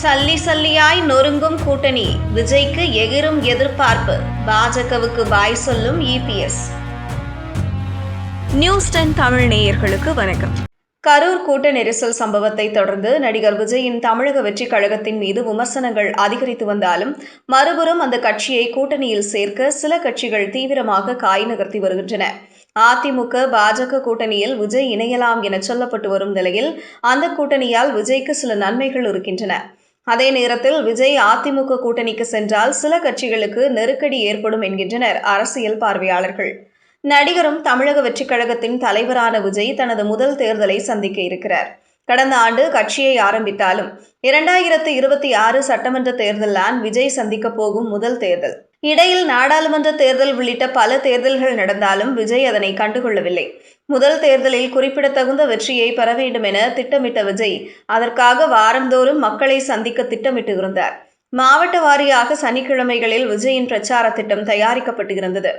சல்லி சல்லியாய் நொறுங்கும் கூட்டணி, விஜய்க்கு எகிரும் எதிர்பார்ப்பு, பாஜகவுக்கு பாய் சொல்லும் இபிஎஸ். நியூஸ் 10 தமிழ் நேயர்களுக்கு வணக்கம். கரூர் கூட்ட நெரிசல் சம்பவத்தை தொடர்ந்து நடிகர் விஜயின் தமிழக வெற்றிக் கழகத்தின் மீது விமர்சனங்கள் அதிகரித்து வந்தாலும், மறுபுறம் அந்த கட்சியை கூட்டணியில் சேர்க்க சில கட்சிகள் தீவிரமாக காய் நகர்த்தி வருகின்றன. அதிமுக பாஜக கூட்டணியில் விஜய் இணையலாம் என சொல்லப்பட்டு வரும் நிலையில், அந்த கூட்டணியால் விஜய்க்கு சில நன்மைகள் இருக்கின்றன. அதே நேரத்தில் விஜய் அதிமுக கூட்டணிக்கு சென்றால் சில கட்சிகளுக்கு நெருக்கடி ஏற்படும் என்கின்றனர் அரசியல் பார்வையாளர்கள். நடிகரும் தமிழக வெற்றிக் கழகத்தின் தலைவரான விஜய் தனது முதல் தேர்தலை சந்திக்க இருக்கிறார். கடந்த ஆண்டு கட்சியை ஆரம்பித்தாலும் 2026 சட்டமன்ற தேர்தல்தான் விஜய் சந்திக்க போகும் முதல் தேர்தல். இடையில் நாடாளுமன்ற தேர்தல் உள்ளிட்ட பல தேர்தல்கள் நடந்தாலும் விஜய் அதனை கண்டுகொள்ளவில்லை. முதல் தேர்தலில் குறிப்பிடத்தகுந்த வெற்றியை பெற வேண்டும் என திட்டமிட்ட விஜய் அதற்காக வாரந்தோறும் மக்களை சந்திக்க திட்டமிட்டு இருந்தார். மாவட்ட வாரியாக சனிக்கிழமைகளில் விஜயின் பிரச்சார திட்டம் தயாரிக்கப்பட்டிருந்தது.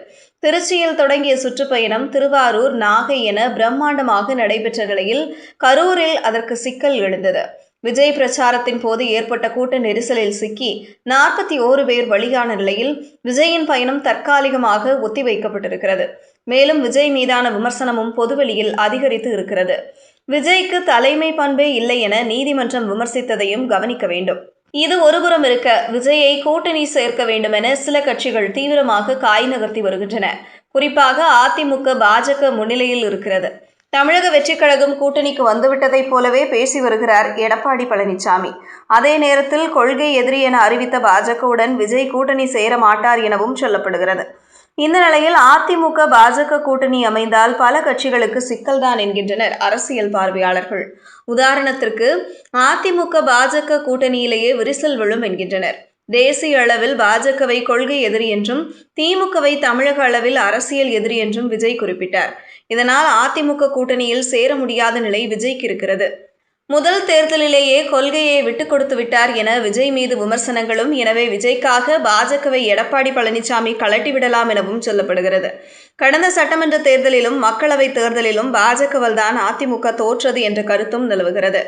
திருச்சியில் தொடங்கிய சுற்றுப்பயணம் திருவாரூர், நாகை என பிரம்மாண்டமாக நடைபெற்ற நிலையில் கரூரில் அதற்கு சிக்கல் எழுந்தது. விஜய் பிரச்சாரத்தின் போது ஏற்பட்ட கூட்ட நெரிசலில் சிக்கி 41 பேர் பலியான நிலையில் விஜயின் பயணம் தற்காலிகமாக ஒத்திவைக்கப்பட்டிருக்கிறது. மேலும் விஜய் மீதான விமர்சனமும் பொதுவெளியில் அதிகரித்து இருக்கிறது. விஜய்க்கு தலைமை பண்பே இல்லை என நீதிமன்றம் விமர்சித்ததையும் கவனிக்க வேண்டும். இது ஒருபுறம் இருக்க, விஜயை கூட்டணி சேர்க்க வேண்டும் என சில கட்சிகள் தீவிரமாக காய் நகர்த்தி வருகின்றன. குறிப்பாக அதிமுக பாஜக முன்னிலையில் இருக்கிறது. தமிழக வெற்றிக் கழகம் கூட்டணிக்கு வந்துவிட்டதைப் போலவே பேசி வருகிறார் எடப்பாடி பழனிசாமி. அதே நேரத்தில் கொள்கை எதிரி என அறிவித்த பாஜகவுடன் விஜய் கூட்டணி சேர மாட்டார் எனவும் சொல்லப்படுகிறது. இந்த நிலையில் அதிமுக பாஜக கூட்டணி அமைந்தால் பல கட்சிகளுக்கு சிக்கல்தான் என்கின்றனர் அரசியல் பார்வையாளர்கள். உதாரணத்திற்கு, அதிமுக பாஜக கூட்டணியிலேயே விரிசல் விழும் என்கின்றனர். தேசிய அளவில் பாஜகவை கொள்கை எதிரி என்றும், திமுகவை தமிழக அளவில் அரசியல் எதிரி என்றும் விஜய் குறிப்பிட்டார். இதனால் அதிமுக கூட்டணியில் சேர முடியாத நிலை விஜய்க்கு இருக்கிறது. முதல் தேர்தலிலேயே கொள்கையை விட்டுக் கொடுத்து விட்டார் என விஜய் மீது விமர்சனங்களும், எனவே விஜய்க்காக பாஜகவை எடப்பாடி பழனிசாமி கலட்டிவிடலாம் எனவும் சொல்லப்படுகிறது. கடந்த சட்டமன்ற தேர்தலிலும் மக்களவை தேர்தலிலும் பாஜகவால் தான் அதிமுக தோற்றது என்ற கருத்தும் நிலவுகிறது.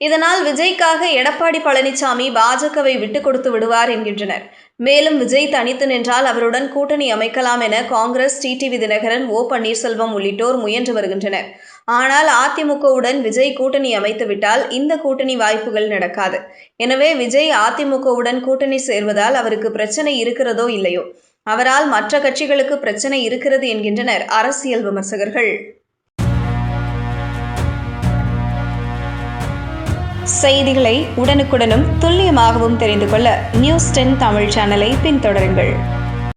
இதனால் விஜய்க்காக எடப்பாடி பழனிசாமி பாஜகவை விட்டுக் கொடுத்து விடுவார் என்கின்றனர். மேலும் விஜய் தனித்து நின்றால் அவருடன் கூட்டணி அமைக்கலாம் என காங்கிரஸ், டிடிவி தினகரன், ஓ பன்னீர்செல்வம் உள்ளிட்டோர் முயன்று வருகின்றனர். ஆனால் அதிமுகவுடன் விஜய் கூட்டணி அமைத்துவிட்டால் இந்த கூட்டணி வாய்ப்புகள் நடக்காது. எனவே விஜய் அதிமுகவுடன் கூட்டணி சேர்வதால் அவருக்கு பிரச்சனை இருக்கிறதோ இல்லையோ, அவரால் மற்ற கட்சிகளுக்கு பிரச்சனை இருக்கிறது என்கின்றனர் அரசியல் விமர்சகர்கள். செய்திகளை உடனுக்குடனும் துல்லியமாகவும் தெரிந்து கொள்ள நியூஸ் 10 தமிழ் சேனலை பின்தொடருங்கள்.